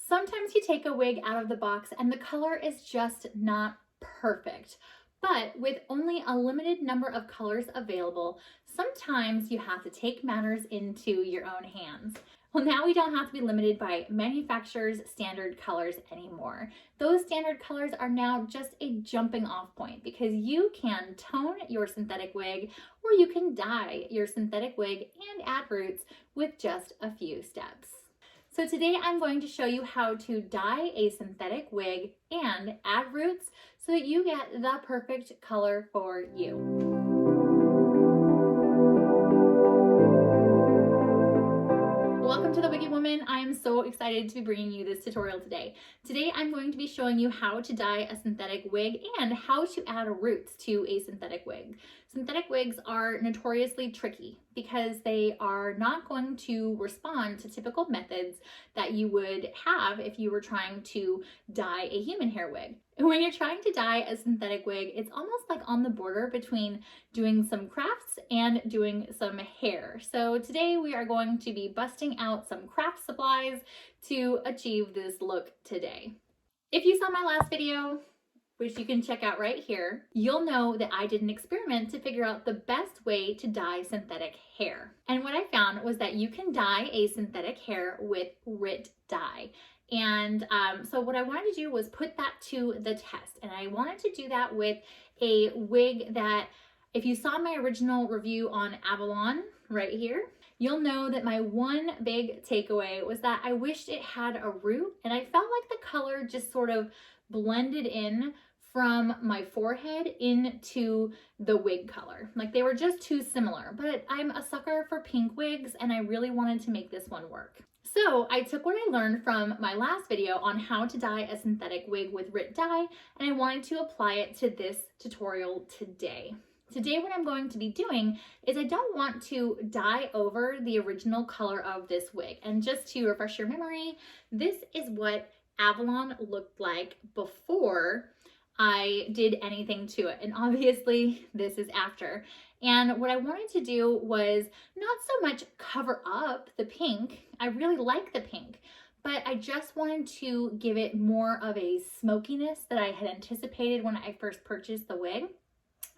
Sometimes you take a wig out of the box and the color is just not perfect. But with only a limited number of colors available, sometimes you have to take matters into your own hands. Well, now we don't have to be limited by manufacturer's standard colors anymore. Those standard colors are now just a jumping off point because you can tone your synthetic wig or you can dye your synthetic wig and add roots with just a few steps. So today I'm going to show you how to dye a synthetic wig and add roots so that you get the perfect color for you. Welcome to the Wiggy Woman. I am so excited to be bringing you this tutorial today. Today I'm going to be showing you how to dye a synthetic wig and how to add roots to a synthetic wig. Synthetic wigs are notoriously tricky because they are not going to respond to typical methods that you would have if you were trying to dye a human hair wig. And when you're trying to dye a synthetic wig, it's almost like on the border between doing some crafts and doing some hair. So today we are going to be busting out some craft supplies to achieve this look today. If you saw my last video, which you can check out right here, you'll know that I did an experiment to figure out the best way to dye synthetic hair. And what I found was that you can dye a synthetic hair with RIT dye. And so what I wanted to do was put that to the test. And I wanted to do that with a wig that, if you saw my original review on Avalon right here, you'll know that my one big takeaway was that I wished it had a root, and I felt like the color just sort of blended in from my forehead into the wig color. Like they were just too similar, but I'm a sucker for pink wigs and I really wanted to make this one work. So I took what I learned from my last video on how to dye a synthetic wig with RIT dye, and I wanted to apply it to this tutorial today. Today what I'm going to be doing is I don't want to dye over the original color of this wig. And just to refresh your memory, this is what Avalon looked like before I did anything to it. And obviously this is after. And what I wanted to do was not so much cover up the pink. I really like the pink, but I just wanted to give it more of a smokiness that I had anticipated when I first purchased the wig.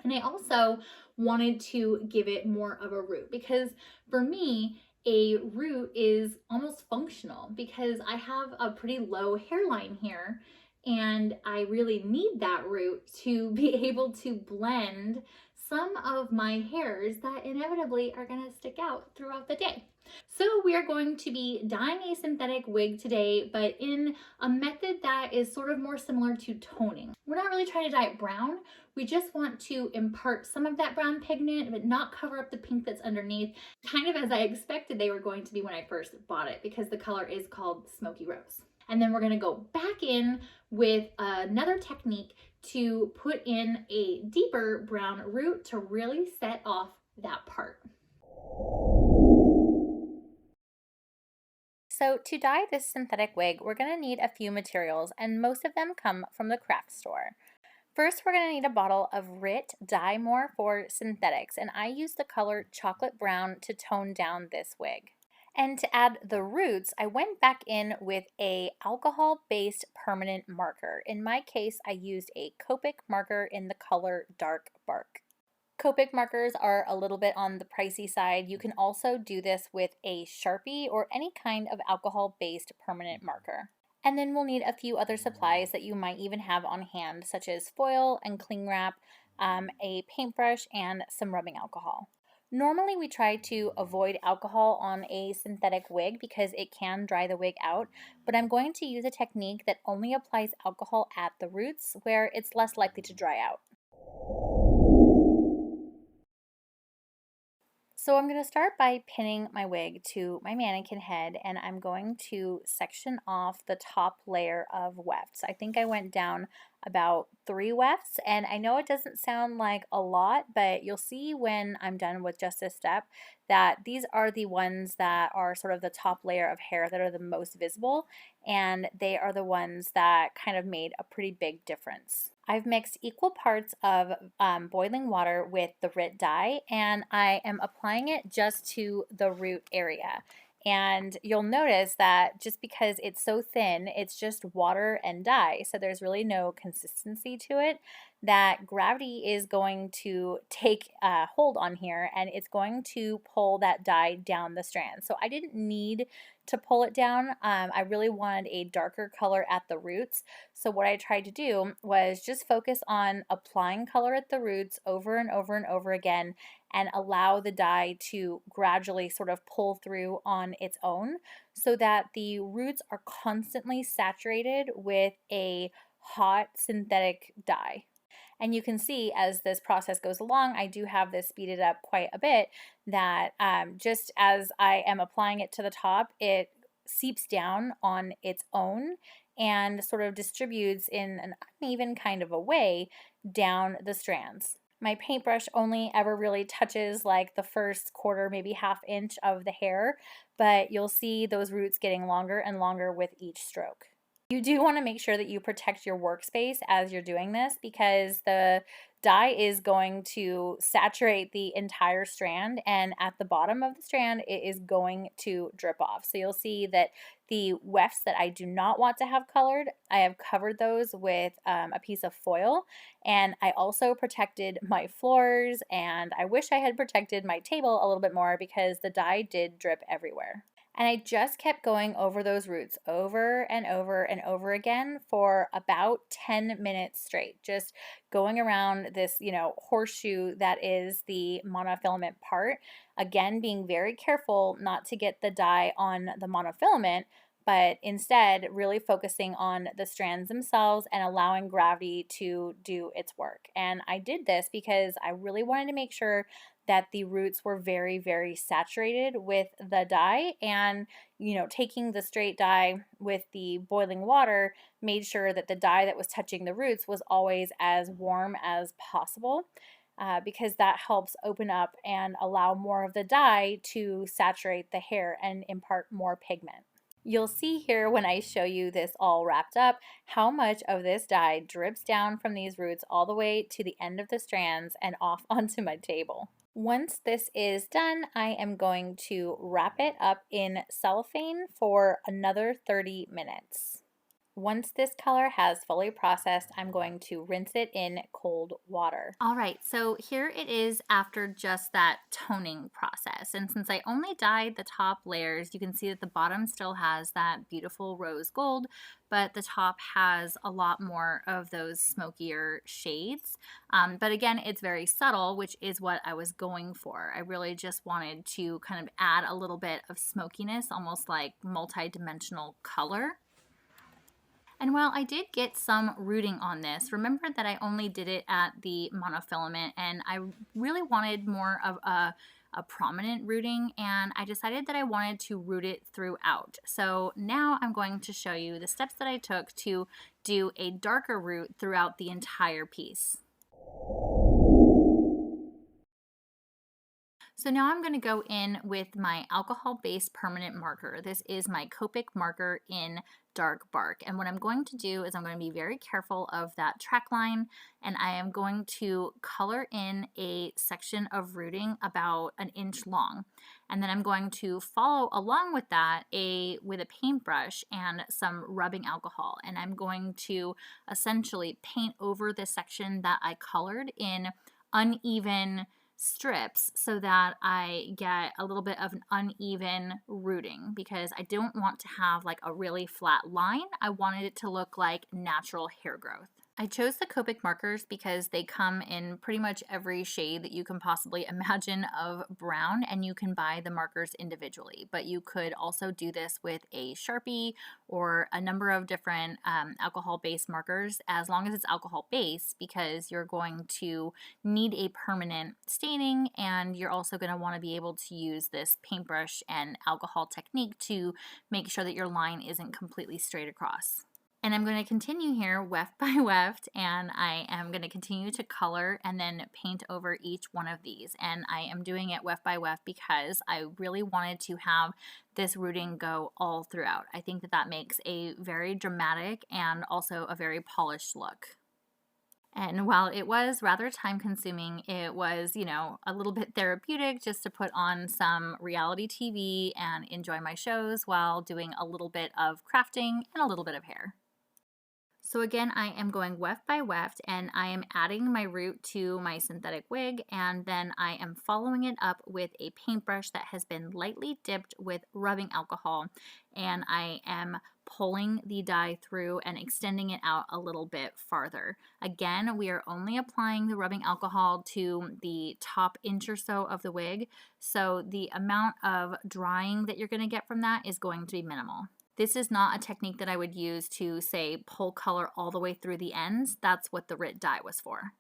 And I also wanted to give it more of a root because for me, a root is almost functional because I have a pretty low hairline here and I really need that root to be able to blend some of my hairs that inevitably are going to stick out throughout the day. So we are going to be dyeing a synthetic wig today, but in a method that is sort of more similar to toning. We're not really trying to dye it brown. We just want to impart some of that brown pigment, but not cover up the pink that's underneath, kind of as I expected they were going to be when I first bought it, because the color is called Smokey Rose. And then we're going to go back in with another technique to put in a deeper brown root to really set off that part. So to dye this synthetic wig, we're going to need a few materials, and most of them come from the craft store. First, we're going to need a bottle of RIT Dye More for synthetics, and I use the color chocolate brown to tone down this wig. And to add the roots, I went back in with a alcohol-based permanent marker. In my case, I used a Copic marker in the color Dark Bark. Copic markers are a little bit on the pricey side. You can also do this with a Sharpie or any kind of alcohol-based permanent marker. And then we'll need a few other supplies that you might even have on hand, such as foil and cling wrap, a paintbrush, and some rubbing alcohol. Normally we try to avoid alcohol on a synthetic wig because it can dry the wig out, but I'm going to use a technique that only applies alcohol at the roots where it's less likely to dry out. So I'm going to start by pinning my wig to my mannequin head, and I'm going to section off the top layer of wefts. I think I went down about 3 wefts, and I know it doesn't sound like a lot, but you'll see when I'm done with just this step that these are the ones that are sort of the top layer of hair that are the most visible, and they are the ones that kind of made a pretty big difference. I've mixed equal parts of boiling water with the RIT dye, and I am applying it just to the root area. And you'll notice that just because it's so thin, it's just water and dye, so there's really no consistency to it, that gravity is going to take hold on here and it's going to pull that dye down the strand. So I didn't need to pull it down. I really wanted a darker color at the roots. So what I tried to do was just focus on applying color at the roots over and over and over again and allow the dye to gradually sort of pull through on its own so that the roots are constantly saturated with a hot synthetic dye. And you can see as this process goes along, I do have this speeded up quite a bit, that just as I am applying it to the top, it seeps down on its own and sort of distributes in an uneven kind of a way down the strands. My paintbrush only ever really touches like the first quarter, maybe half inch of the hair, but you'll see those roots getting longer and longer with each stroke. You do want to make sure that you protect your workspace as you're doing this because the dye is going to saturate the entire strand, and at the bottom of the strand it is going to drip off. So you'll see that the wefts that I do not want to have colored, I have covered those with a piece of foil, and I also protected my floors, and I wish I had protected my table a little bit more because the dye did drip everywhere. And I just kept going over those roots over and over and over again for about 10 minutes straight, just going around this, horseshoe that is the monofilament part. Again, being very careful not to get the dye on the monofilament, but instead really focusing on the strands themselves and allowing gravity to do its work. And I did this because I really wanted to make sure that the roots were very, very saturated with the dye, and taking the straight dye with the boiling water made sure that the dye that was touching the roots was always as warm as possible, because that helps open up and allow more of the dye to saturate the hair and impart more pigment. You'll see here when I show you this all wrapped up how much of this dye drips down from these roots all the way to the end of the strands and off onto my table. Once this is done, I am going to wrap it up in cellophane for another 30 minutes. Once this color has fully processed, I'm going to rinse it in cold water. All right, so here it is after just that toning process. And since I only dyed the top layers, you can see that the bottom still has that beautiful rose gold, but the top has a lot more of those smokier shades. But again, it's very subtle, which is what I was going for. I really just wanted to kind of add a little bit of smokiness, almost like multi-dimensional color. And while I did get some rooting on this, remember that I only did it at the monofilament, and I really wanted more of a prominent rooting, and I decided that I wanted to root it throughout. So now I'm going to show you the steps that I took to do a darker root throughout the entire piece. So now I'm going to go in with my alcohol-based permanent marker. This is my Copic marker in dark bark. And what I'm going to do is I'm going to be very careful of that track line, and I am going to color in a section of rooting about an inch long. And then I'm going to follow along with that with a paintbrush and some rubbing alcohol. And I'm going to essentially paint over the section that I colored in uneven strips so that I get a little bit of an uneven rooting, because I don't want to have like a really flat line. I wanted it to look like natural hair growth. I chose the Copic markers because they come in pretty much every shade that you can possibly imagine of brown, and you can buy the markers individually. But you could also do this with a Sharpie or a number of different alcohol-based markers, as long as it's alcohol-based, because you're going to need a permanent staining, and you're also going to want to be able to use this paintbrush and alcohol technique to make sure that your line isn't completely straight across. And I'm going to continue here weft by weft, and I am going to continue to color and then paint over each one of these. And I am doing it weft by weft because I really wanted to have this rooting go all throughout. I think that that makes a very dramatic and also a very polished look. And while it was rather time consuming, it was, a little bit therapeutic just to put on some reality TV and enjoy my shows while doing a little bit of crafting and a little bit of hair. So again, I am going weft by weft and I am adding my root to my synthetic wig, and then I am following it up with a paintbrush that has been lightly dipped with rubbing alcohol, and I am pulling the dye through and extending it out a little bit farther. Again, we are only applying the rubbing alcohol to the top inch or so of the wig, so the amount of drying that you're going to get from that is going to be minimal. This is not a technique that I would use to, say, pull color all the way through the ends. That's what the RIT dye was for.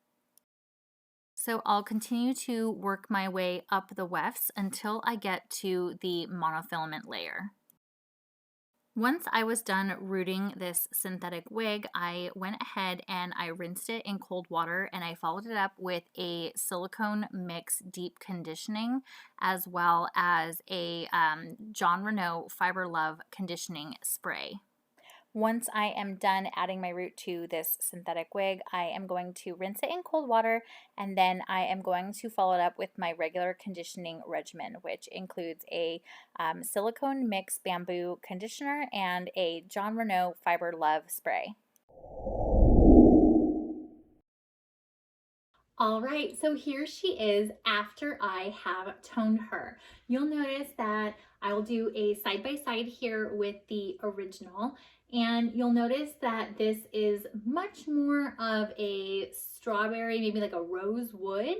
So I'll continue to work my way up the wefts until I get to the monofilament layer. Once I was done rooting this synthetic wig, I went ahead and I rinsed it in cold water, and I followed it up with a silicone mix deep conditioning, as well as a John Renault Fiber Love conditioning spray. Once I am done adding my root to this synthetic wig, I am going to rinse it in cold water, and then I am going to follow it up with my regular conditioning regimen, which includes a silicone mix bamboo conditioner and a John Renault Fiber Love spray. All right, so here she is after I have toned her. You'll notice that I will do a side-by-side here with the original, and you'll notice that this is much more of a strawberry, maybe like a rose wood,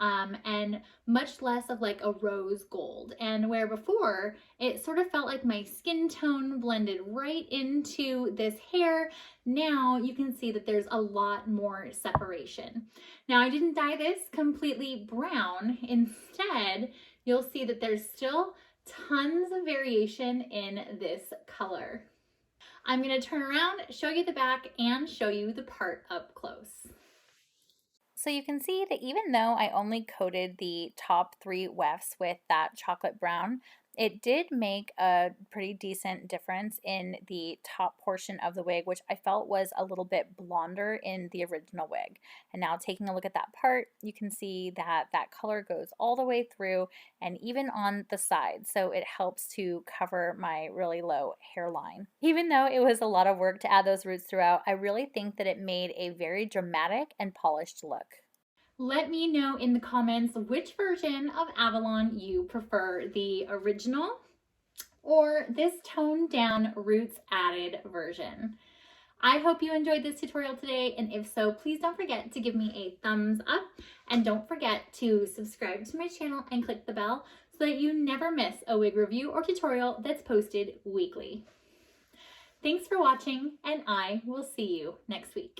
and much less of like a rose gold. And where before it sort of felt like my skin tone blended right into this hair, now you can see that there's a lot more separation. Now I didn't dye this completely brown. Instead, you'll see that there's still tons of variation in this color. I'm going to turn around, show you the back, and show you the part up close. So you can see that even though I only coated the top 3 wefts with that chocolate brown, it did make a pretty decent difference in the top portion of the wig, which I felt was a little bit blonder in the original wig. And now taking a look at that part, you can see that that color goes all the way through and even on the sides. So it helps to cover my really low hairline. Even though it was a lot of work to add those roots throughout, I really think that it made a very dramatic and polished look. Let me know in the comments which version of Avalon you prefer, the original or this toned down roots added version. I hope you enjoyed this tutorial today, and if so, please don't forget to give me a thumbs up, and don't forget to subscribe to my channel and click the bell so that you never miss a wig review or tutorial that's posted weekly. Thanks for watching, and I will see you next week.